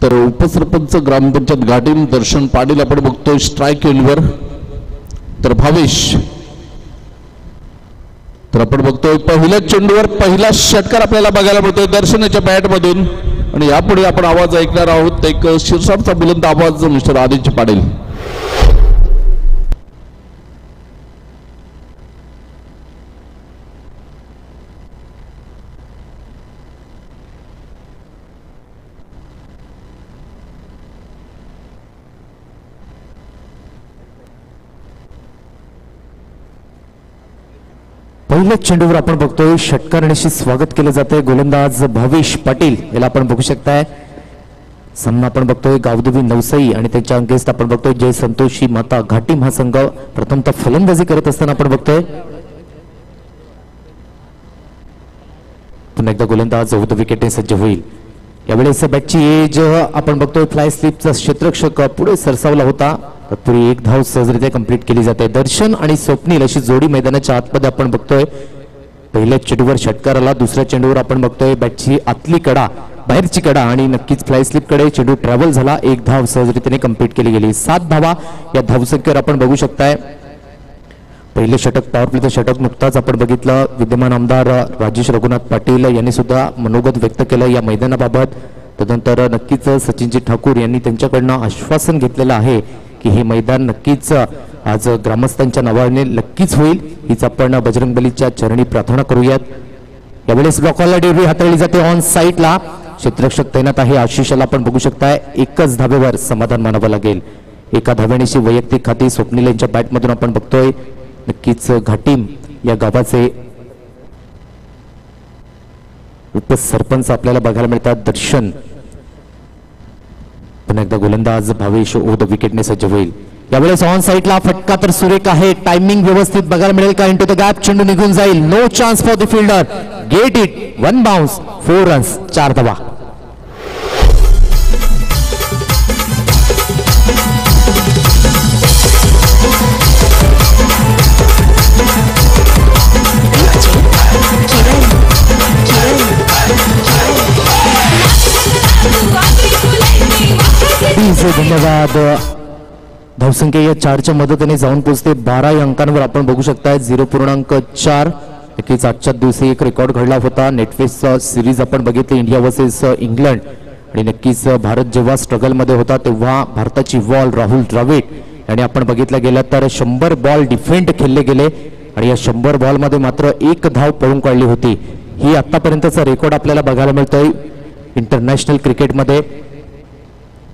तर उपसरपंच ग्रामपंचायत घाटीम दर्शन पाटील आपण बघतोय स्ट्राइक एंडवर, तर भावेश तर आपण बघतोय पहिल्या चेंडूवर पहिला षटकार आपल्याला बघायला मिळतोय दर्शनाच्या बॅट मधून। आणि यापुढे आपण आवाज ऐकणार आहोत एक शिरसाटचा बुलंद आवाज मिस्टर आदित्य पाटील। पहिल्या चेंडूवर आपण बघतोय षटकाराशी स्वागत केलं जातंय गोलंदाज भावेश पाटील याला आपण बघू शकताय। सामना आपण बघतोय गावदेवी नवसाई आणि त्यांच्या अंगेस्ट आपण बघतोय जय संतोषी माता घाटीम हा संघ प्रथमतः फलंदाजी करत असताना आपण बघतोय। पुन्हा एकदा गोलंदाज चौथ्या विकेटने सज्ज होईल। यावेळेस बॅटची एज आपण बघतोय फ्लाय स्लिपचा क्षेत्ररक्षक पुढे सरसावला होता, तत्पूर्वी एक धाव सहजरित्या कंप्लीट केली जाते। दर्शन आणि स्वप्नील अशी जोडी मैदानाच्या आतमध्ये आपण बघतोय। पहिल्या चेंडूवर षटकाराला, दुसऱ्या चेंडूवर आपण बघतोय बॅटची आतली कडा बाहेरची कडा आणि नक्कीच फ्लाय स्लिप कडे चेंडू ट्रॅव्हल झाला, एक धाव सहजरित्याने कंप्लीट केली गेली। 7 धावा या धावसंख्येवर आपण बघू शकताय। पहिले षटक पॉवर प्लेचं षटक नुकताच आपण बघितलं। विद्यमान आमदार राजेश रघुनाथ पाटील यांनी सुद्धा मनोगत व्यक्त केलं या मैदानाबाबत। तदनंतर नक्कीच सचिनजी ठाकूर यांनी त्यांच्याकडनं आश्वासन घेतलेलं आहे की हे मैदान नक्कीच आज ग्रामस्थांच्या नावाने नक्कीच होईल, हीच आपण बजरंगबलीच्या चरणी प्रार्थना करूयात। यावेळेस ब्लॉकला डेब्यू हाताळली जाते ऑन साईडला, क्षेत्ररक्षक तैनात आहे आशिषला आपण बघू शकताय। एकच धावेवर समाधान मानावं लागेल। एका धावेनिशी वैयक्तिक खाती स्वप्नील यांच्या बॅटमधून आपण बघतोय। नक्कीच घाटीम या गावाचे उपसरपंच आपल्याला बघायला मिळतात दर्शन। पुन्हा एकदा गोलंदाज भावेश ओद विकेटने सज्ज होईल। यावेळेस ऑन साईडला फटका तर सुरेख आहे, टायमिंग व्यवस्थित बघायला मिळेल का? इनटू द गॅप चेंडू निघून जाईल। No chance for the fielder, get it, 1 bounce, 4 runs, 4 धावा। धन्यवाद। धावसंख्या या 4च्या मदतीने जाऊन पोहोचते 12 या अंकांवर आपण बघू शकताय 0.4। नक्कीच आजच्या दिवशी एक रेकॉर्ड घडला होता। नेटफ्लिक्स सिरीज आपण बघितली इंडिया वर्सेस इंग्लंड, आणि नक्कीच भारत जेव्हा स्ट्रगल मध्ये होता तेव्हा भारताची वॉल राहुल द्रविड यांनी आपण बघितलं गेलं तर 100 बॉल डिफेंड खेळले गेले आणि या 100 बॉल मध्ये मात्र 1 धाव पळून काढली होती। ही आतापर्यंतचा रेकॉर्ड आपल्याला बघायला मिळतोय इंटरनॅशनल क्रिकेटमध्ये।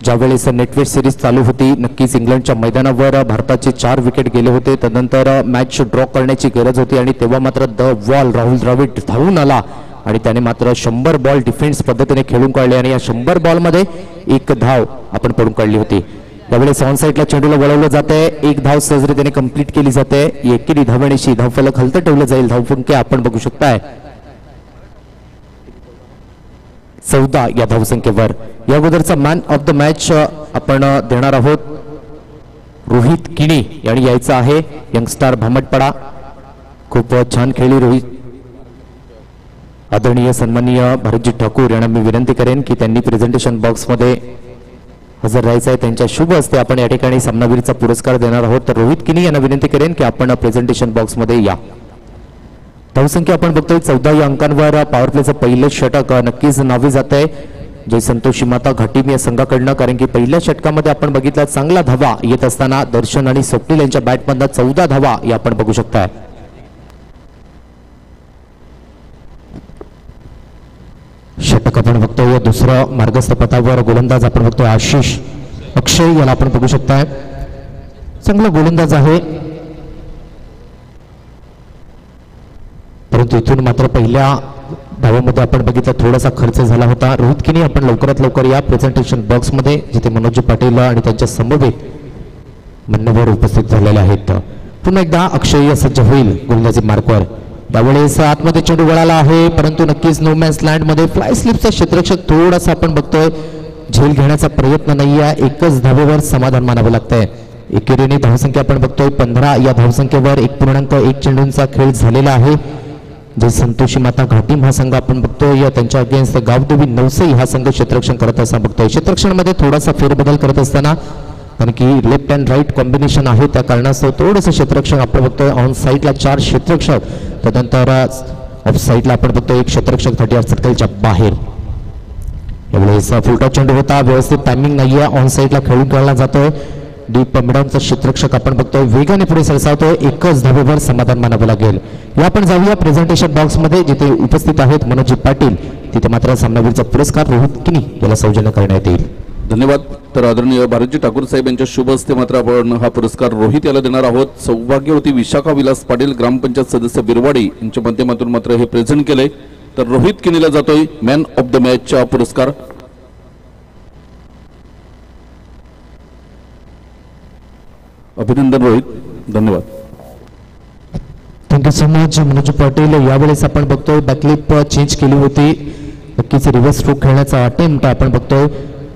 ज्यावेळेस नेटफ्लिक्स सिरीज चालू होती नक्कीच इंग्लंडच्या मैदानावर भारताचे 4 विकेट गेले होते। तदनंतर मॅच ड्रॉ करण्याची गरज होती आणि तेव्हा मात्र द वॉल राहुल द्रविड धावून आला आणि त्याने मात्र 100 बॉल डिफेन्स पद्धतीने खेळून काढले आणि या 100 बॉल मध्ये 1 धाव आपण पडून काढली होती। यावेळेस ऑन साईडला चेंडूला वळवलं जाते, 1 धाव सहजरित्याने कंप्लीट केली जाते। एकेरी धावण्याशी धावफलक हलतं ठेवलं जाईल। धावसंख्या आपण बघू शकताय 14 या धावसंख्येवर। या अगोदरचा मॅन ऑफ द मॅच आपण देणार आहोत रोहित किणी यांनी यायचं आहे। यंगस्टार भामटपाडा, खूप छान खेळली रोहित। आदरणीय सन्माननीय भारतजी ठाकूर यांना मी विनंती करेन की त्यांनी प्रेझेंटेशन बॉक्स मध्ये हजर राहायचं आहे। त्यांच्या शुभ हस्ते आपण या ठिकाणी सामनावीरचा पुरस्कार देणार आहोत। तर रोहित किणी यांना विनंती करेन की आपण प्रेझेंटेशन बॉक्स मध्ये या। धावसंख्या आपण बघतोय 14 या अंकांवर। पॉवर प्लेचं पहिलं षटक नक्कीच नावे जात आहे जय संतोषी माता घाटीम या संघाकडनं, कारण की पहिल्या षटकामध्ये आपण बघितला चांगला धावा येत असताना दर्शन आणि स्वप्नील यांच्या बॅटमधनं 14 धावा या आपण बघू शकताय। षटक आपण बघतोय दुसरं मार्गस्थ पथावर गोलंदाज आपण बघतोय आशिष अक्षय याला आपण बघू शकताय। चांगला गोलंदाज आहे, परंतु इथून मात्र पहिल्या धावामध्ये आपण बघितलं थोडासा खर्च झाला होता। रोहित किनी आपण लवकरात लवकर या प्रेझेंटेशन बॉक्स मध्ये, जिथे मनोज पाटील आणि त्यांच्या समवेत मान्यवर उपस्थित झालेले आहेत। पुन्हा एकदा अक्षय सज्ज होईल गोलंदाजी मार्कवर। त्यावेळेस आतमध्ये चेंडू वळाला आहे, परंतु नक्कीच नो मॅन्स लँड मध्ये फ्लाय स्लिपचा क्षेत्ररक्षक थोडासा आपण बघतोय झेल घेण्याचा प्रयत्न नाही आहे। एकच धावेवर समाधान मानावं लागतंय। एकेरीने धावसंख्या आपण बघतोय 15 या धावसंख्येवर 1.1 चेंडूंचा खेळ झालेला आहे। जे संतोषी माता घाटीम हा संघ आपण बघतोय त्यांच्या अगेन्स्ट गावदेवी नवसई हा संघ क्षेत्ररक्षण करत असताना बघतोय. क्षेत्ररक्षणामध्ये थोडासा फेरबदल करत असताना कारण की लेफ्ट अँड राईट कॉम्बिनेशन आहे त्या कारणास्तव थोडंसं क्षेत्ररक्षण आपण बघतोय. ऑन साईडला 4 क्षेत्ररक्षक, त्यानंतर ऑफ साईडला आपण बघतोय 1 क्षेत्ररक्षक 30 सर्कलच्या बाहेर. यावेळेस फुलटा चेंडू होता, व्यवस्थित टायमिंग नाहीये, ऑन साईडला खेळून खेळला जातोय. डीप मिडॉनचा क्षेत्ररक्षक आपण बघतोय वेगाने पुढे सरसावतोय, एकच धावेवर समाधान मानावं लागेल. या आपण जाऊया प्रेझेंटेशन बॉक्समध्ये जिथे उपस्थित आहेत मनोजी पाटील, तिथे मात्र सामनावीरचा पुरस्कार रोहित किनी याला सौजन्य करण्यात येईल. धन्यवाद. तर आदरणीय भारतजी ठाकूर साहेब यांच्या शुभ हस्ते मात्र आपण हा पुरस्कार रोहित याला देणार आहोत. सौभाग्यवती विशाखा विलास पाटील ग्रामपंचायत सदस्य बिरवाडी यांच्या माध्यमातून मात्र हे प्रेझेंट केलंय. तर रोहित किनीला जातोय मॅन ऑफ द मॅचचा पुरस्कार. अभिनंदन रोहित, धन्यवाद. Thank you so much Manoj Patil. यावेळेस आपण बघतोय बॅकलिप चेंज केली होती, नक्कीच रिव्हर्स स्ट्रोक खेळण्याचा अटेम्प्ट आपण बघतोय.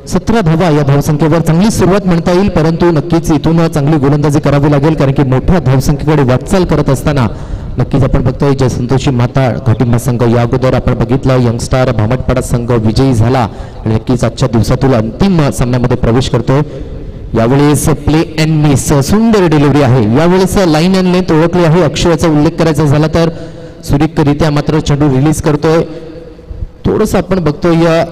17 धावा या धावसंख्येवर चांगली सुरुवात म्हणता येईल, परंतु नक्कीच इथून चांगली गोलंदाजी करावी लागेल कारण की मोठ्या धावसंख्येकडे वाटचाल करत असताना नक्कीच आपण बघतोय जय संतोषी माता घाटीम संघ या अगोदर आपण बघितलं यंगस्टार भामटपाडा संघ विजयी झाला आणि नक्कीच आजच्या दिवसातील अंतिम सामन्यामध्ये प्रवेश करतोय. यावेळेस प्ले अँड मिस सुंदर डिलिव्हरी आहे. यावेळेस लाईन अँड लेंथ ओळखली आहे. अक्षराचा उल्लेख करायचा झाला तर सुरेखरित्या मात्र चेंडू रिलीज करतोय. थोडंसं आपण बघतोय या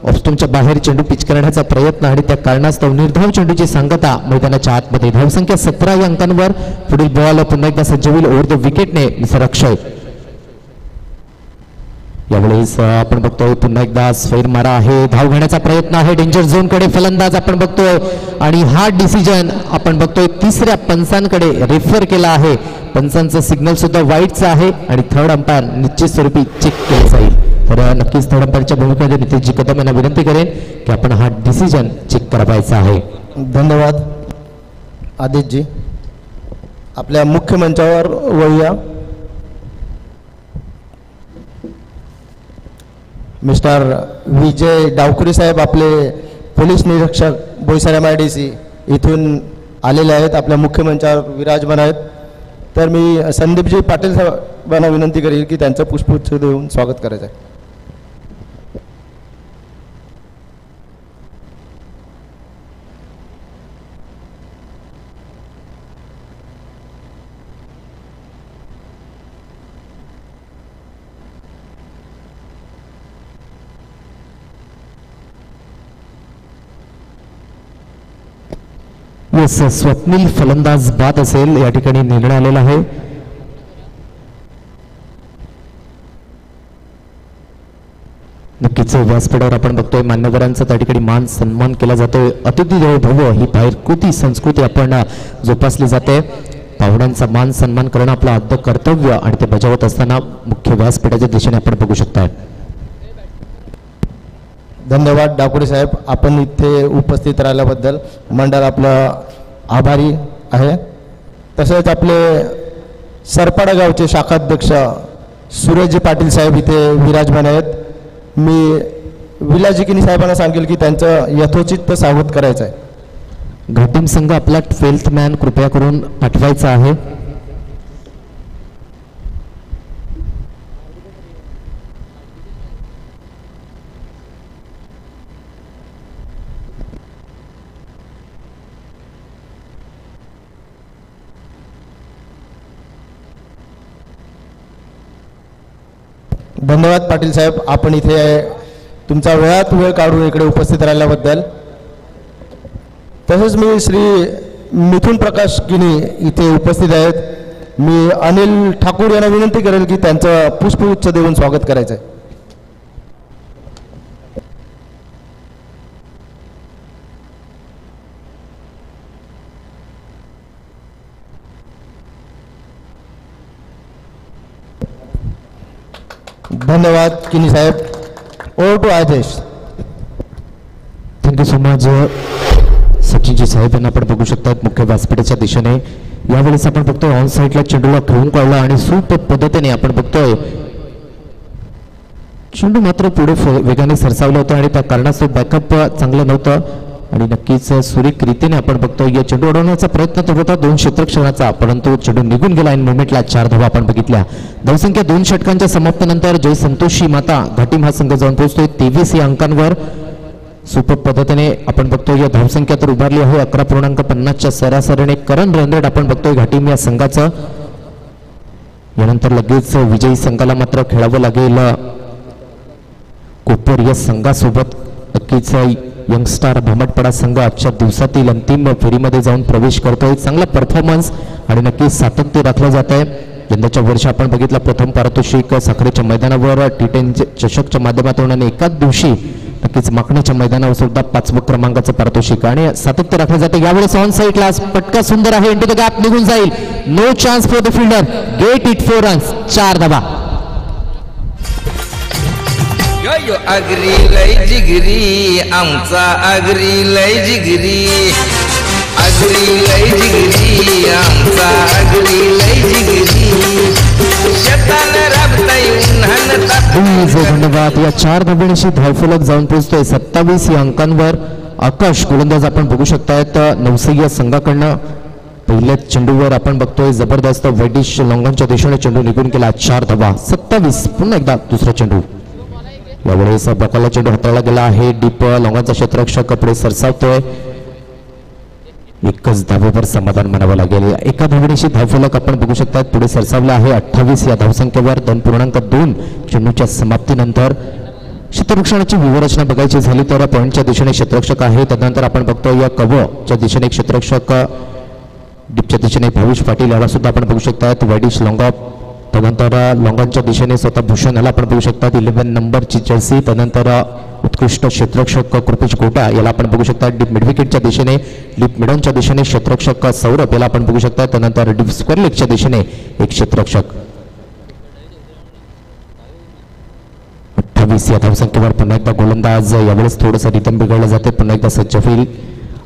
ऑफस्टोनच्या बाहेर चेंडू पिच करण्याचा प्रयत्न आणि त्या कारणास्तव निर्धाव चेंडूची सांगता मैदानाच्या आतमध्ये. धावसंख्या 17 या अंकांवर. पुढील बॉल पुन्हा एकदा सज्ज होईल ओव्हर द विकेटने मिस्टर अक्षय. यावेळेस आपण बघतोय पुन्हा एकदा स्फेर मारा आहे, धाव घेण्याचा प्रयत्न आहे डेंजर झोन कडे फलंदाज आपण बघतोय आणि हा डिसिजन आपण बघतोय 3ऱ्या पंचांकडे रेफर केला आहे. पंचांचं सिग्नल सुद्धा वाईटचं आहे आणि थर्ड अंपायर निश्चित स्वरूपी चेक केलं जाईल. तर नक्कीच थर्ड अंपायरच्या भूमिकेमध्ये नितेशजी कदम यांना विनंती करेन की आपण हा डिसिजन चेक करायचा आहे. धन्यवाद आदित्यजी. आपल्या मुख्य मंचावर वळूया. मिस्टर विजय डावकुरे साहेब आपले पोलीस निरीक्षक बोईसर MIDC इथून आलेले आहेत, आपल्या मुख्य मंचावर विराजमान आहेत. तर मी संदीपजी पाटील साहेबांना विनंती करेल की त्यांचं पुष्पगुच्छ देऊन स्वागत करायचं आहे. येस, स्वप्नील फलंदाज बाद असेल या ठिकाणी निर्णय आलेला आहे. नक्कीच व्यासपीठावर आपण बघतोय मान्यवरांचा त्या ठिकाणी मान सन्मान केला जातोय. अतिथी देवो भव ही बाहेरकृती संस्कृती आपण जोपासली जाते. पाहुण्यांचा मान सन्मान करणं आपलं आद्य कर्तव्य आणि ते बजावत असताना मुख्य व्यासपीठाच्या दिशेने आपण बघू शकता. धन्यवाद डाकुरे साहेब, आपण इथे उपस्थित राहिल्याबद्दल मंडळ आपलं आभारी आहे. तसेच आपले सरपाडा गावचे शाखाध्यक्ष सुरेशजी पाटील साहेब इथे विराजमान आहेत. मी विलाजी किनी साहेबांना सांगेल की त्यांचं यथोचित स्वागत करायचं आहे. घाटीम संघ आपला 12th मॅन कृपया करून पाठवायचा आहे. धन्यवाद पाटील साहेब, आपण इथे तुमचा वेळात वेळ काढून इकडे उपस्थित राहिल्याबद्दल. तसेच मी श्री मिथुन प्रकाश किनी इथे उपस्थित आहेत. मी अनिल ठाकूर यांना विनंती करेल की त्यांचं पुष्पगुच्छ देऊन स्वागत करायचं आहे. धन्यवाद किनी साहेब. Over to Aadesh. Thank you so much. सचिनजी साहेब यांना आपण बघू शकतात मुख्य व्यासपीठाच्या दिशेने. यावेळेस आपण बघतोय ऑन साईडला चेंडूला खेळून काढला आणि सुपर पद्धतीने आपण बघतोय चेंडू मात्र पुढे वेगाने सरसावलं होतं आणि त्या कारणास्तव बॅकअप चांगलं नव्हतं आणि नक्कीच सुरेख रीतीने आपण बघतो या चेंडू अडवण्याचा प्रयत्न तर होता 2 क्षेत्ररक्षणाचा, परंतु चेंडू निघून गेला इन मुवमेंटला. 4 धावा आपण बघितल्या. धावसंख्या 2 षटकांच्या समाप्तीनंतर जय संतोषी माता घाटीम हा संघ जाऊन पोहोचतोय 23 या अंकांवर. सुपर पद्धतीने आपण बघतोय या धावसंख्या तर उभारली आहे 11.50च्या सरासरीने. करंट रन रेट आपण बघतोय घाटीम या संघाचं. यानंतर लगेच विजयी संघाला मात्र खेळावं लागेल कोपर या संघासोबत. नक्कीच यंगस्टार भामटपाडा संघ आजच्या दिवसातील अंतिम फेरीमध्ये जाऊन प्रवेश करतोय. चांगला परफॉर्मन्स आणि नक्कीच सातत्य राखलं जात आहे. यंदाच्या वर्षी आपण बघितलं प्रथम पारितोषिक साखरेच्या मैदानावर T10 चषकच्या माध्यमातून आणि एकाच दिवशी नक्कीच माकण्याच्या मैदानावर सुद्धा 5व्या क्रमांकाचं पारितोषिक आणि सातत्य राखलं जातं. यावेळेस ऑन साईडला पटका सुंदर आहे, इंटू द गॅप निघून जाईल. No chance for the fielder, get it 4 runs. 4 धावा. यो अगरी लय जिगरी आमचा अगरी लय जिगरी, अगरी लय जिगरी आमचा अगरी लय जिगरी, शतान राबताय उन्हान ताप. धन्यवाद. या 4 धाब्याशी धावफलक जाऊन पोहोचतोय 27 या अंकांवर. आकाश गोलंदाज आपण बघू शकतायत नवसैया संघाकडनं. पहिल्या चेंडूवर आपण बघतोय जबरदस्त वेडिश लॉंगांच्या दिशेने चेंडू निघून गेला. 4 धावा. 27. पुन्हा एकदा दुसरा चेंडू. यावेळेस बकाला चेंडू हाताळला गेला आहे. डीप लॉंगांचा क्षेत्ररक्षक पुढे सरसावतोय. एकच धावेवर समाधान मानावं लागेल. एका धावेशी धावफलक आपण बघू शकता पुढे सरसावला आहे 28 या धावसंख्येवर. 2.2 चेंडूच्या समाप्तीनंतर क्षेत्ररक्षणाची व्यूहरचना बघायची झाली तर पॉईंटच्या दिशेने क्षेत्ररक्षक आहे. त्यानंतर आपण बघतो या कव्हच्या दिशेने क्षेत्ररक्षक, डीपच्या दिशेने भाविश पाटील याला सुद्धा आपण बघू शकता. वॅडिश लॉंगा, त्यानंतर लॉंगांच्या दिशेने स्वतः भूषण याला आपण बघू शकता 11 नंबरची जर्सी. त्यानंतर उत्कृष्ट क्षेत्ररक्षक कृपेश गोटा याला आपण बघू शकता. डीप मिडविकेटच्या दिशेने, डीप मिडॉनच्या दिशेने क्षेत्ररक्षक सौरभ याला आपण बघू शकता. त्यानंतर डीप स्क्वेअर लेगच्या दिशेने एक क्षेत्ररक्षक. 28 या धावसंख्येवर पुन्हा एकदा गोलंदाज. यावेळेस थोडंसं रिदम बिघडलं जाते. पुन्हा एकदा सज्ज होईल.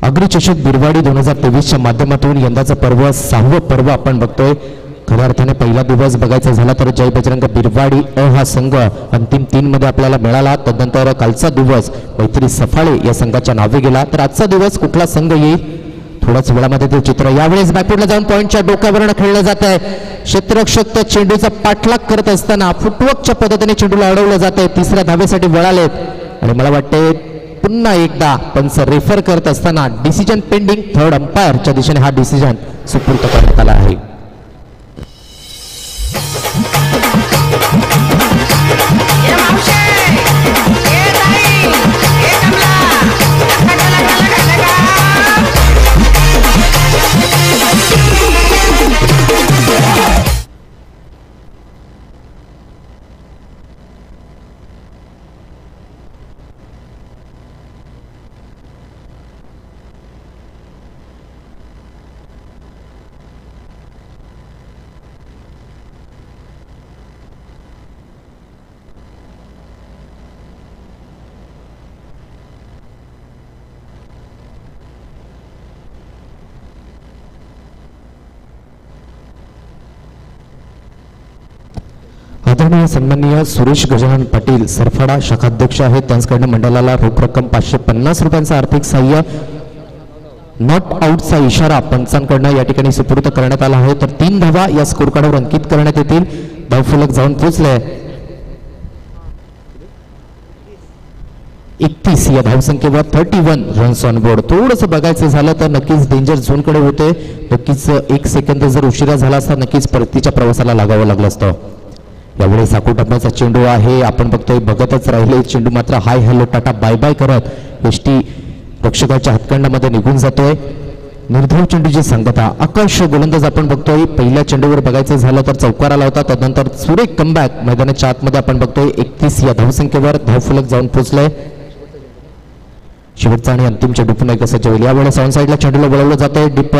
अग्री चषक बिरवाडी 2023च्या माध्यमातून यंदाचं पर्व 6वं पर्व आपण बघतोय. खऱ्या अर्थाने पहिला दिवस बघायचा झाला तर जय बजरंग बिरवाडी हा संघ अंतिम 3 मध्ये आपल्याला मिळाला. तदनंतर कालचा दिवस मैत्री सफाळे या संघाच्या नावे गेला. तर आजचा दिवस कुठला संघ येईल थोड्याच वेळामध्ये ते चित्र. यावेळेस बॅकवर्डला जाऊन पॉईंटच्या डोक्यावरनं खेळलं जात आहे. क्षेत्ररक्षक तर चेंडूचा पाठलाग करत असताना फुटवर्कच्या पद्धतीने चेंडूला अडवलं जात आहे. 3ऱ्या धावेसाठी वळालेत आणि मला वाटते पुन्हा एकदा पंच रेफर करत असताना डिसिजन पेंडिंग. 3rd अंपायरच्या दिशेने हा डिसिजन सुपूर्द करण्यात आला आहे. आदरणीय सन्माननीय सुरेश गजानन पाटील सरफाडा शाखाध्यक्ष आहेत. त्यांच्याकडनं मंडळाला रोख रक्कम 550 रुपयांचा आर्थिक सहाय्य, नॉट आउटचा इशारा पंचांकडनं या ठिकाणी सुपूर्द करण्यात आला आहे. तर 3 धावा या स्कोर कार्डवर अंकित करण्यात येतील. धावफलक जाऊन पोहोचले 31 या धावसंख्येवर 31 रन्स ऑन बोर्ड. थोडंसं बघायचं झालं तर नक्कीच डेंजर झोनकडे होते. नक्कीच 1 सेकंद जर उशिरा झाला असता नक्कीच परतीच्या प्रवासाला लागावं लागलं असतं. यावेळी साकू टप्प्याचा चेंडू आहे. आपण बघतोय बघतच राहिले चेंडू मात्र hi hello tata bye bye करत एसटी रक्षकाच्या हातखंडामध्ये निघून जातोय. निर्धाव चेंडूची सांगता. आकाश गोलंदाज आपण बघतोय. पहिल्या चेंडूवर बघायचं झालं तर चौकार आला होता. त्यानंतर सुरेख कमबॅक मैदानाच्या आतमध्ये आपण बघतोय 31 या धावसंख्येवर धावफलक जाऊन पोहोचलंय. शेवटचा आणि अंतिम चेंडू पुन्हा एकदा सज्ज होईल. यावेळेस ऑन साईडला चेंडूला वळवलं जातंय. डीप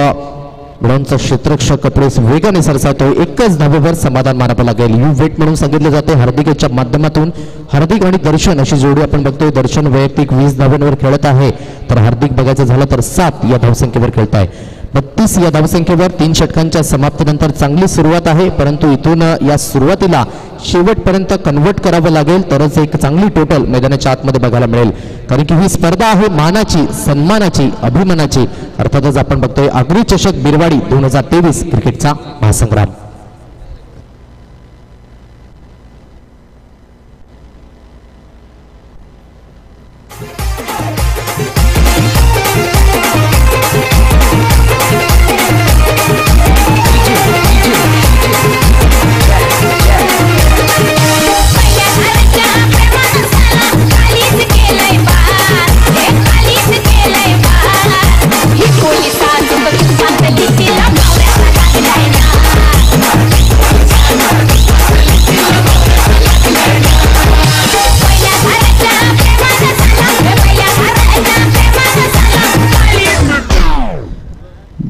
ग्राउंडचा क्षेत्ररक्षक पुढे वेगाने सरसावतोय. एकच धावेवर समाधान मानावं लागेल. यू वेट म्हणून सांगितले जाते. हार्दिकच्या माध्यमातून हार्दिक आणि दर्शन अशी जोडी आपण बघतोय. दर्शन वैयक्तिक 20 धावांवर खेळत आहे तर हार्दिक बघायचं झालं तर 7 या धावसंख्येवर खेळत आहे. 32 या धावसंख्येवर 3 षटकांच्या समाप्तीनंतर चांगली सुरुवात आहे, परंतु इथून या सुरुवातीला शेवटपर्यंत कन्व्हर्ट करावं लागेल तरच एक चांगली टोटल मैदानाच्या आतमध्ये बघायला मिळेल. कारण की ही स्पर्धा आहे मानाची, सन्मानाची, अभिमानाची. अर्थातच आपण बघतोय आगरी चषक बिरवाडी 2023 क्रिकेटचा महासंग्राम.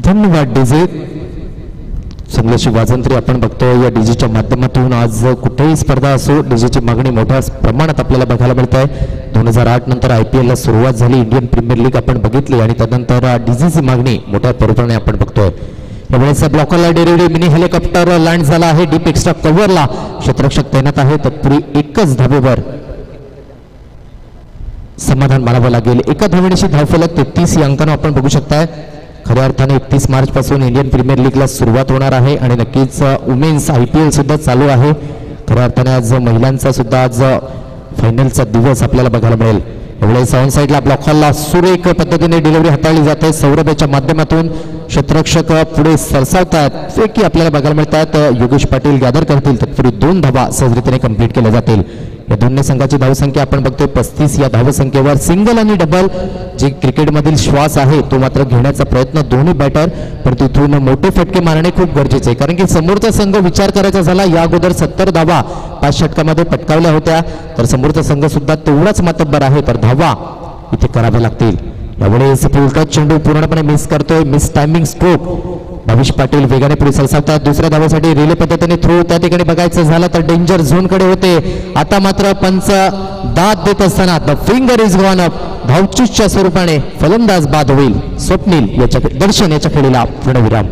धन्यवाद डीजे. चांगल्याशी वाजंत्री आपण बघतोय या डीजेच्या माध्यमातून. आज कुठेही स्पर्धा असो डीजेची मागणी मोठ्या प्रमाणात आपल्याला बघायला मिळत आहे. 2008 नंतर IPL ला सुरुवात झाली, इंडियन प्रीमियर लीग आपण बघितली आणि त्यानंतर डीजेची मागणी मोठ्या प्रमाणात आपण बघतोय. यावेळेस ब्लॉकरला डेरिव्हेटिव्ह मिनी हेलिकॉप्टर लँड झाला आहे. डीप एक्स्ट्रा कव्हरला क्षेत्ररक्षक तैनात आहे. तत्पूर्वी एकच धावेवर समाधान मानावं लागेल. एका धावेची धावफलक 33 या अंकानं आपण बघू शकताय. खऱ्या अर्थाने 31 मार्च पासून इंडियन प्रीमियर लीगला सुरुवात होणार आहे आणि नक्कीच वुमेन्स IPL सुद्धा चालू आहे. खऱ्या अर्थाने आज महिलांचा सुद्धा आज फायनलचा दिवस आपल्याला बघायला मिळेल. यावेळेस ऑन साईडला ब्लॉक हॉलला सुरेख पद्धतीने डिलिव्हरी हाताळली जाते. सौरभच्या माध्यमातून क्षेत्ररक्षक पुढे सरसावतात. फेकी आपल्याला बघायला मिळतात. योगेश पाटील गॅदर करतील. तत्पूर्वी 2 धावा सहजरित्याने कंप्लीट केल्या जातील. या दोन्ही संघाची धावसंख्या आपण बघतोय 35 या धावसंख्येवर. सिंगल आणि डबल जे क्रिकेटमधील श्वास आहे तो मात्र घेण्याचा प्रयत्न दोन्ही बॅटर, परंतु इथून मोठे फटके मारणे खूप गरजेचे आहे. कारण की समोरचा संघ विचार करायचा झाला, या अगोदर 70 धावा 5 षटकामध्ये पटकावल्या होत्या, तर समोरचा संघ सुद्धा तेवढाच मातब्बर आहे, तर धावा इथे कराव्या लागतील. यावेळेस उलटा चेंडू पूर्णपणे मिस करतोय. Miss timing stroke. Bhavish Patil वेगाने पुढे सरसावतात. दुसऱ्या धावेसाठी रिले पद्धतीने थ्रो त्या ठिकाणी बघायचं झालं तर डेंजर झोन कडे होते. आता मात्र पंच दाद देत असताना the finger is gone up. धावचूच्या स्वरूपाने फलंदाज बाद होईल. स्वप्नील याच्या दर्शन याच्या खेळीला पूर्णविराम.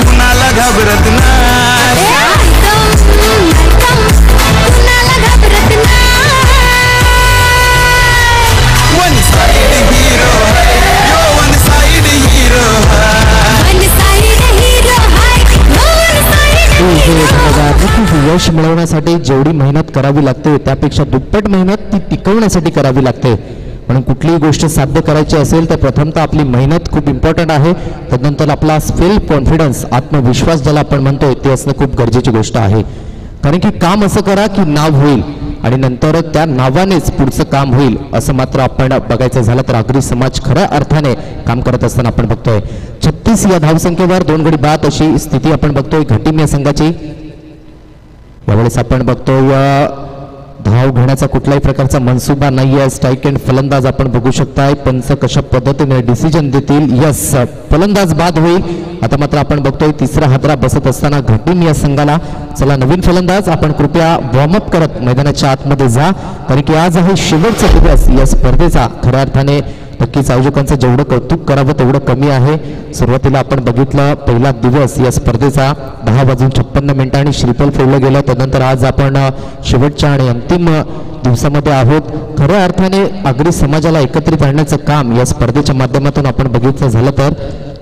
कुणाला घाबरत नाही. वन साइड हीरो है यो, वन साइड हीरो है. यश मिळवण्यासाठी जेवढी मेहनत करावी लागते त्यापेक्षा दुप्पट मेहनत ती टिकवण्यासाठी करावी लागते. म्हणून कुठलीही गोष्ट साध्य करायची असेल तर प्रथमतः आपली मेहनत खूप इम्पॉर्टंट आहे. त्यानंतर आपला सेल्फ कॉन्फिडन्स, आत्मविश्वास ज्याला आपण म्हणतोय ते असणं खूप गरजेची गोष्ट आहे. कारण की काम असं करा की नाव होईल आणि नंतर त्या नावानेच पुढचं काम होईल, असं मात्र आपण बघायचं झालं तर आगरी समाज खऱ्या अर्थाने काम करत असताना आपण बघतोय. 36 या धावसंख्येवर 2 गडी बाद अशी स्थिती आपण बघतोय घाटीम या संघाची. यावेळेस आपण बघतोय धाव घेण्याचा कुठल्याही प्रकारचा मनसुबा नाहीये. स्ट्राईक एंड फलंदाज आपण बघू शकताय. पंच कशा पद्धतीने डिसिजन देतील. यस, फलंदाज बाद होईल. आता मात्र आपण बघतोय तिसरा हादरा बसत असताना घाटीम या संघाला. चला नवीन फलंदाज आपण कृपया वॉर्मअप करत मैदानाच्या आतमध्ये जा, कारण की आज आहे शेवटचा दिवस या स्पर्धेचा. खऱ्या अर्थाने नक्कीच आयोजकांचं जेवढं कौतुक करावं तेवढं कमी आहे. सुरुवातीला आपण बघितलं पहिला दिवस या स्पर्धेचा 10:56 श्रीफल फोडलं गेलं. त्यानंतर आज आपण शेवटच्या आणि अंतिम दिवसामध्ये आहोत. खऱ्या अर्थाने आगरी समाजाला एकत्रित आणण्याचं काम या स्पर्धेच्या माध्यमातून आपण बघितलं झालं तर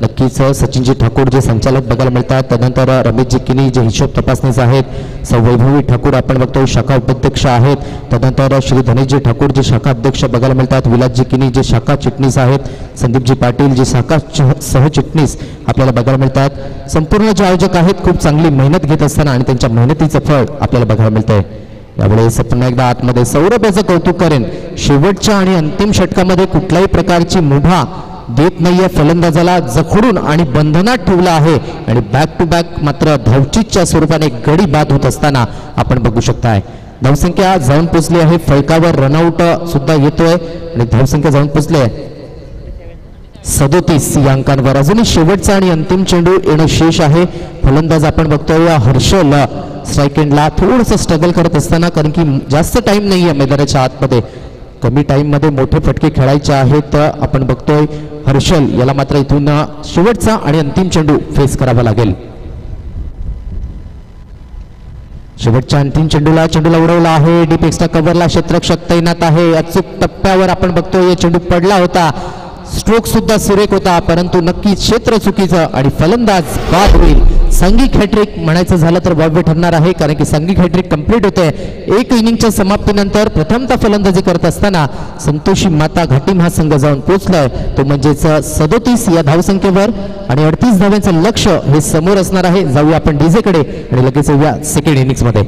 नक्कीच सचिनजी ठाकूर जे संचालक बघायला मिळतात. त्यानंतर रमेशजी किनी जे हिशोब तपासणीस आहेत. वैभवी ठाकूर आपण बघतो शाखा उपाध्यक्ष आहेत. त्यानंतर श्री धनेशजी ठाकूर जे शाखा अध्यक्ष बघायला मिळतात. विलासजी किनी जे शाखा चिटणीस आहेत. संदीपजी पाटील जे शाखा सहचिटणीस आपल्याला बघायला मिळतात. संपूर्ण जे आयोजक आहेत खूप चांगली मेहनत घेत असताना आणि त्यांच्या मेहनतीचं फळ आपल्याला बघायला मिळतंय. यावेळेस पुन्हा एकदा आतमध्ये सौरभ याचं कौतुक करेन. शेवटच्या आणि अंतिम षटकामध्ये कुठल्याही प्रकारची मुभा देत नाहीये. फलंदाजाला जखडून आणि बंधनात ठेवला आहे आणि बॅक टू बॅक मात्र धावचीच्या स्वरूपाने गडी बाद होत असताना आपण बघू शकताय. धावसंख्या जाऊन पोचली आहे. फलकावर रनआउट सुद्धा येतोय आणि धावसंख्या जाऊन पोचली आहे 37 या अंकांवर. अजूनही शेवटचा आणि अंतिम चेंडू येणं शेष आहे. फलंदाज आपण बघतोय हर्षल स्ट्राईक एंडला थोडंसं स्ट्रगल करत असताना, कारण की जास्त टाइम नाही आहे मैदानाच्या आतमध्ये, कमी टाइम मध्ये मोठे फटके खेळायचे आहेत. आपण बघतोय हर्षल याला मात्र इथून शेवटचा आणि अंतिम चेंडू फेस करावा लागेल. शेवटच्या अंतिम चेंडूला उडवला आहे. डीप एक्स्ट्रा कव्हरला क्षेत्ररक्षक तैनात आहे. अचूक टप्प्यावर आपण बघतोय चेंडू पडला होता. स्ट्रोक सुद्धा सुरेख होता, परंतु नक्की क्षेत्र चुकीचं आणि फलंदाज बाद होईल. सांघिक हॅट्रिक म्हणायचं झालं तर वाव्य ठरणार आहे, कारण की सांघिक हॅट्रिक कंप्लीट होते. एक इनिंगच्या समाप्तीनंतर प्रथमतः फलंदाजी करत असताना संतोषी माता घाटीम हा संघ जाऊन पोहोचलाय, तो म्हणजेच 37 या धावसंख्येवर आणि 38 धाव्यांचं लक्ष्य हे समोर असणार आहे. जाऊया आपण डीजे कडे आणि लगेच येऊया सेकंड इनिंग्स मध्ये.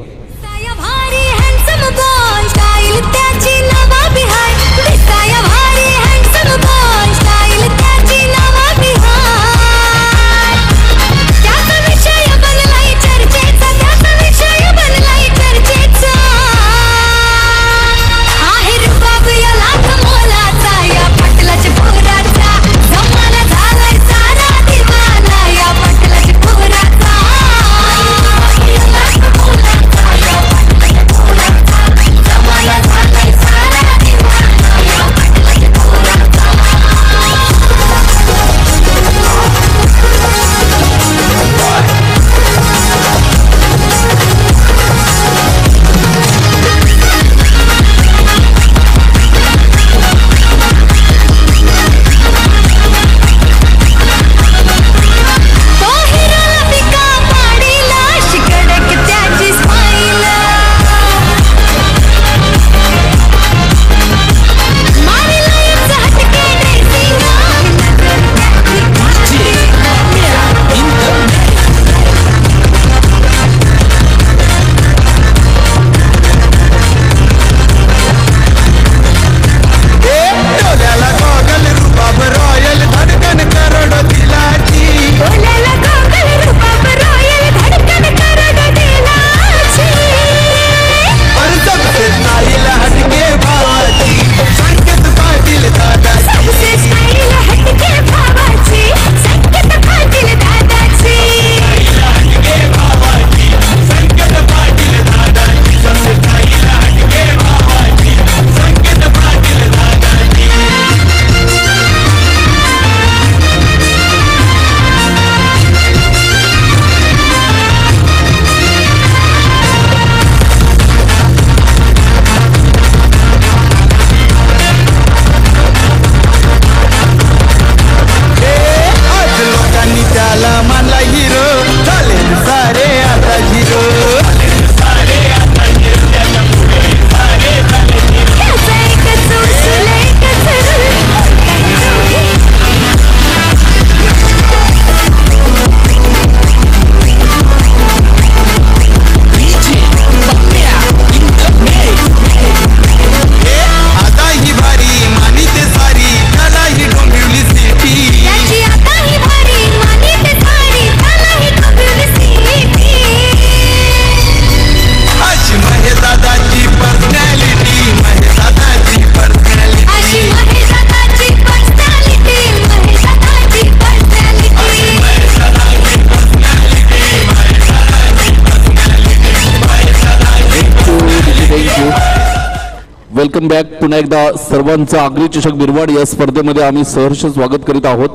Welcome back. पुन्हा एकदा सर्वांचं आगरी चषक बिरवाड या स्पर्धेमध्ये आम्ही सहर्ष स्वागत करीत आहोत.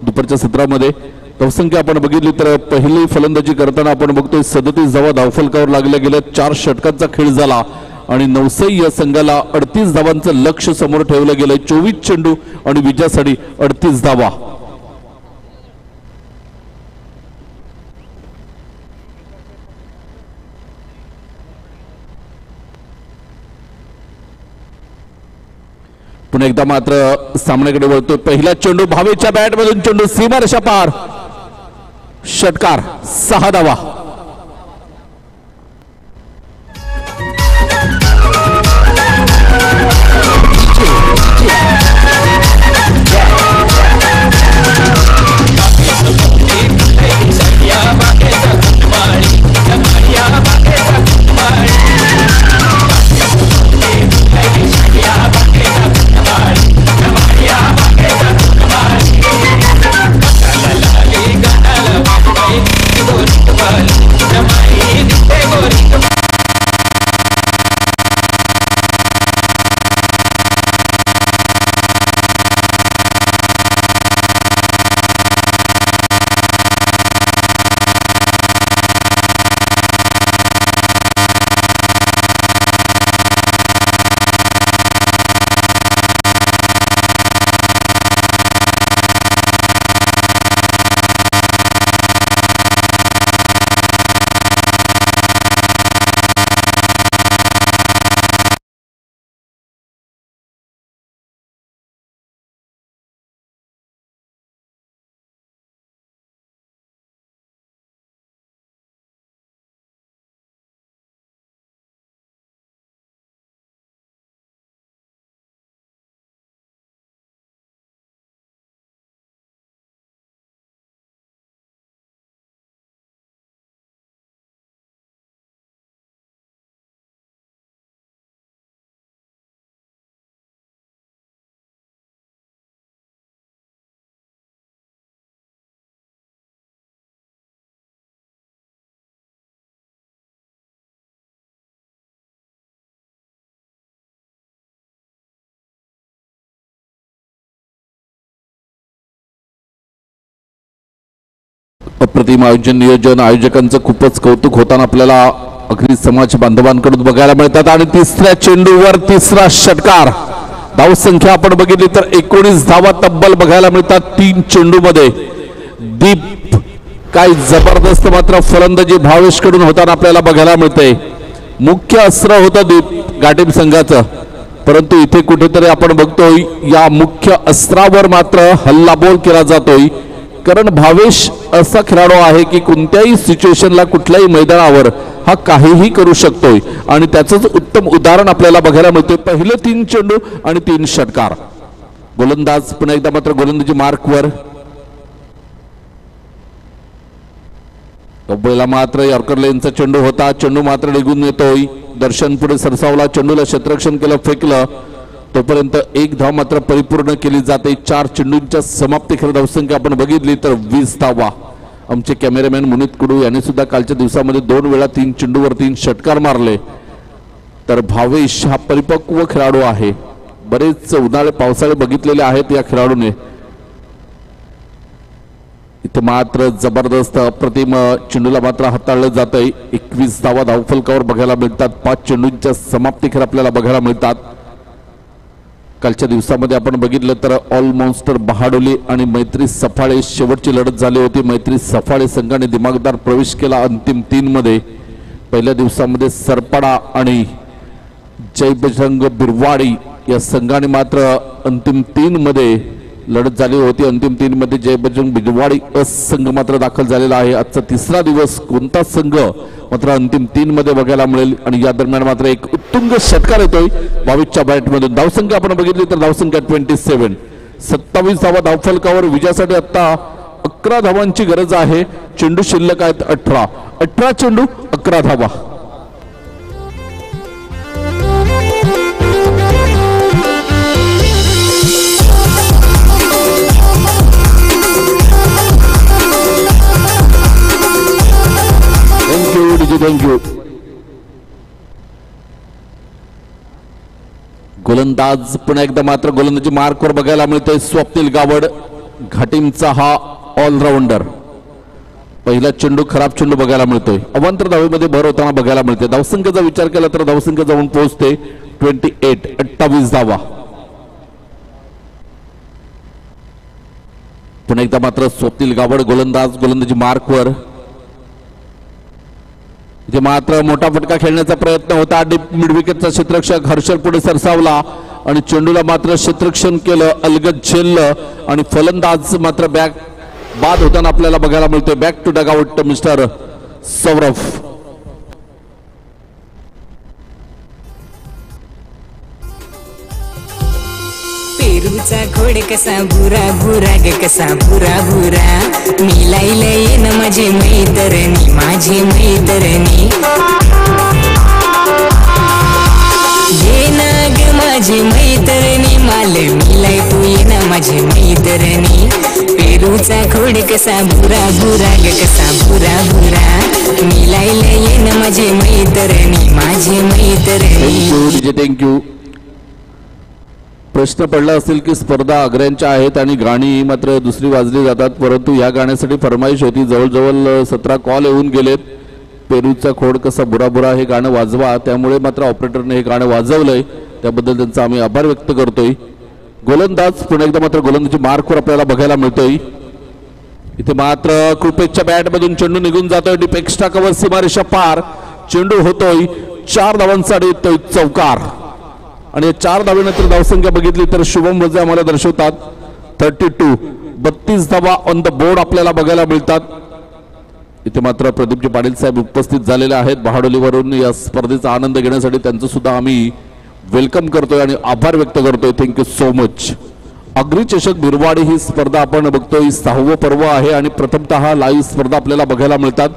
दुपारच्या सत्रामध्ये धावसंख्या आपण बघितली तर पहिली फलंदाजी करताना आपण बघतोय 37 धावा धावफलकावर लागल्या गेल्या. 4 षटकांचा खेळ झाला आणि नवसई या संघाला 38 धावांचं लक्ष्य समोर ठेवलं गेलंय. 24 चेंडू आणि विजयासाठी 38 धावा. पुन्हा एकदा मात्र सामन्याकडे वळतोय. पहिला चेंडू भावेच्या बॅटमधून चेंडू सीमारेषा पार. षटकार 6 धावा. अप्रतिम आयोजन नियोजन आयोजकांचं खूपच कौतुक होताना आपल्याला अगदी समाज बांधवांकडून बघायला मिळतात आणि तिसऱ्या चेंडूवर तिसरा षटकार धाव संख्या आपण बघितली तर 19 धावा तब्बल बघायला मिळतात 3 चेंडूमध्ये दीप काय जबरदस्त मात्र फलंदाजी भावेश कडून होताना आपल्याला बघायला मिळते मुख्य अस्त्र होतं दीप घाटीम संघाचं परंतु इथे कुठेतरी आपण बघतोय या मुख्य अस्त्रावर मात्र हल्लाबोल केला जातोय कारण भावेश असा खेळाडू आहे की कोणत्याही सिच्युएशनला कुठल्याही मैदानावर हा काहीही करू शकतोय आणि त्याचंच उत्तम उदाहरण आपल्याला बघायला मिळते पहिले 3 चेंडू आणि 3 षटकार गोलंदाज पुन्हा एकदा मात्र गोलंदाजी मार्कवर पहिला मात्र यॉर्कर लेनचा चेंडू होता चेंडू मात्र निघून येतोय दर्शन पुढे सरसावला चेंडूला क्षेत्ररक्षण केलं फेकलं तोपर्यंत 1 धाव मात्र परिपूर्ण केली जाते 4 चेंडूंच्या समाप्तीखेर धावसंख्या आपण बघितली तर 20 धावा आमचे कॅमेरामॅन मुनीत कुडू यांनी सुद्धा कालच्या दिवसामध्ये 2 वेळा 3 चेंडूवर 3 षटकार मारले तर भावेश हा परिपक्व खेळाडू आहे बरेच उन्हाळे पावसाळे बघितलेले आहेत या खेळाडूने इथे मात्र जबरदस्त अप्रतिम चेंडूला मात्र हाताळलं जातंय 21 धावा धावफलकावर बघायला मिळतात 5 चेंडूंच्या समाप्तीखेर आपल्याला बघायला मिळतात कालच्या दिवसामध्ये आपण बघितलं तर ऑलमॉन्स्टर बहाडोली आणि मैत्री सफाळे शेवटची लढत झाली होती मैत्री सफाळे संघाने दिमागदार प्रवेश केला अंतिम 3 मध्ये पहिल्या दिवसामध्ये सरपाडा आणि जय बजरंग बिरवाडी या संघाने मात्र अंतिम 3 मध्ये लढत झाली होती अंतिम 3 मध्ये जय बजरंग बिरवाडी संघ मात्र दाखल झालेला आहे आजचा तिसरा दिवस कोणता संघ मात्र अंतिम 3 मध्ये बघायला मिळेल आणि या दरम्यान मात्र एक उत्तुंग षटकार येतोय 22च्या बॅटमधून धावसंख्या आपण बघितली तर धावसंख्या 27 27 धावा धावफलकावर विजयासाठी आता 11 धावांची गरज आहे चेंडू शिल्लक आहेत 18 चेंडू 11 धावा थँक्यू गोलंदाज पुन्हा एकदा मात्र गोलंदाजी मार्कवर बघायला मिळतोय स्वप्नील गावड घाटीमचा हा ऑलराऊंडर पहिला चेंडू खराब चेंडू बघायला मिळतोय अवांतर धावेमध्ये भर होताना बघायला मिळते धावसंख्येचा विचार केला तर धावसंख्या जाऊन पोहोचते 28 धावा पुन्हा एकदा मात्र स्वप्नील गावड गोलंदाज गोलंदाजी मार्कवर जे मात्र मोठा फटका खेळण्याचा प्रयत्न होता डीप मिडविकेटचा क्षेत्ररक्षक हर्षल पुढे सरसावला आणि चेंडूला मात्र क्षेत्ररक्षण केलं अलगद झेललं आणि फलंदाज मात्र बाद होताना आपल्याला बघायला मिळतोय back to dugout mister Saurabh पेरूचा खोड कसा भुरा भुरा ग कसा भुरा भुरा मिलायला येन माझी मैत्रिणी येन ग माझी मैत्रिणी माल मिलाय तू येन माझी मैत्रिणी पेरूचा खोड कसा भुरा भुरा ग कसा भुरा भुरा मिलायला येन माझी मैत्रिणी थँक्यू प्रश्न पडला असेल की स्पर्धा आग्र्यांच्या आहेत आणि गाणी मात्र दुसरी वाजली जातात, परंतु या गाण्यासाठी फरमाईश होती. जवळजवळ 17 कॉल येऊन गेलेत. पेरूचा खोड कसा बुरा बुरा हे गाणं वाजवा, त्यामुळे मात्र ऑपरेटरने हे गाणं वाजवलंय, त्याबद्दल त्यांचा आम्ही आभार व्यक्त करतोय. गोलंदाज पुन्हा एकदा मात्र गोलंदाजी मार्कवर आपल्याला बघायला मिळतोय. इथे मात्र कृपेशच्या बॅटमधून चेंडू निघून जातोय. डीप एक्स्ट्रा कव्हर सीमारेषा पार. चेंडू होतोय 4 धावांसाठी येतोय चौकार आणि 4 धावेनंतर धावसंख्या बघितली तर शुभम वजे आम्हाला दर्शवतात 32. 32 धावा ऑन द बोर्ड आपल्याला बघायला मिळतात. इथे मात्र प्रदीपजी पाटील साहेब उपस्थित झालेले आहेत बहाडोलीवरून या स्पर्धेचा आनंद घेण्यासाठी. त्यांचं सुद्धा आम्ही वेलकम करतोय आणि आभार व्यक्त करतोय. Thank you so much. अग्री चषक बिरवाडी ही स्पर्धा आपण बघतोय 6वं पर्व आहे आणि प्रथमतः लाईव्ह स्पर्धा आपल्याला बघायला मिळतात.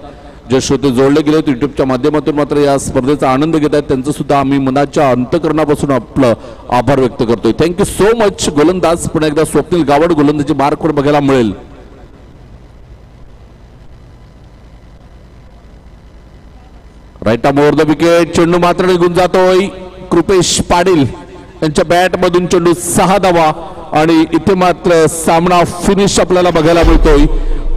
जे श्रोते जोडले गेले युट्यूबच्या माध्यमातून मात्र या स्पर्धेचा आनंद घेत आहेत, त्यांचं सुद्धा आम्ही मनाच्या अंतकरणापासून आपलं आभार व्यक्त करतोय. Thank you so much. गोलंदाज पुन्हा एकदा स्वप्नील गावड गोलंदाजी मार्कवर बघायला मिळेल. Right arm over the wicket. चेंडू मात्र निघून जातोय. कृपेश पाटील यांच्या बॅट मधून चेंडू 6 धावा आणि इथे मात्र सामना फिनिश आपल्याला बघायला मिळतोय.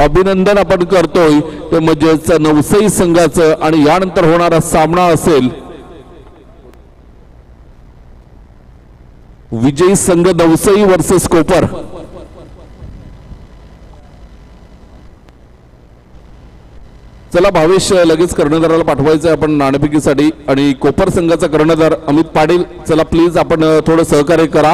अभिनंदन आपण करतोय ते म्हणजेच नवसई संघाचं आणि यानंतर होणारा सामना असेल विजयी संघ नवसई वर्सेस कोपर. चला भावेश लगेच कर्णधाराला पाठवायचं आपण नाणेफेकीसाठी आणि कोपर संघाचा कर्णधार अमित पाटील, चला प्लीज आपण थोडं सहकार्य करा.